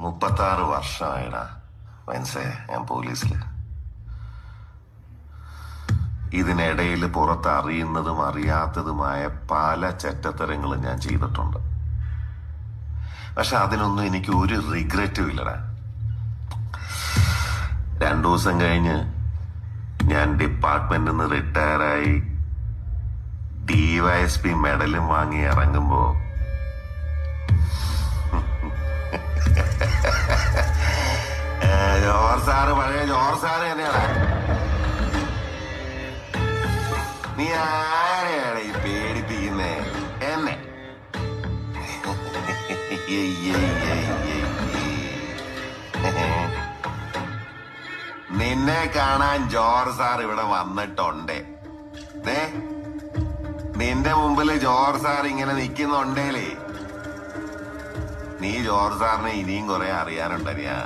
36 വർഷമായിടാ മനസ്സേ ഞാൻ പോലീസില്. ഇതിനിടയിൽ പുറത്ത് അറിയുന്നതും അറിയാത്തതുമായ പല ചെറ്റത്തരങ്ങളും ഞാൻ ചെയ്തിട്ടുണ്ട്. പക്ഷെ അതിനൊന്നും എനിക്ക് ഒരു റിഗ്രറ്റും ഇല്ലടാ. 2 ദിവസം കഴിഞ്ഞ് ഞാൻ ഡിപ്പാർട്ട്മെന്റിൽ നിന്ന് റിട്ടയറായി DYSP മെഡലും വാങ്ങി ഇറങ്ങുമ്പോ ജോർജ് സാറ് പഴയ ജോർജ് സാറ് തന്നെയാണ്. നീ ആരെയാണ് ഈ പേടിപ്പിക്കുന്നേ? എന്നെ നിന്നെ കാണാൻ ജോർജ് സാർ ഇവിടെ വന്നിട്ടുണ്ട്. നിന്റെ മുമ്പില് ജോർജ് സാർ ഇങ്ങനെ നിക്കുന്നുണ്ടേലേ നീ ജോർജ് സാറിനെ ഇനിയും കുറെ അറിയാനുണ്ടറിയാ.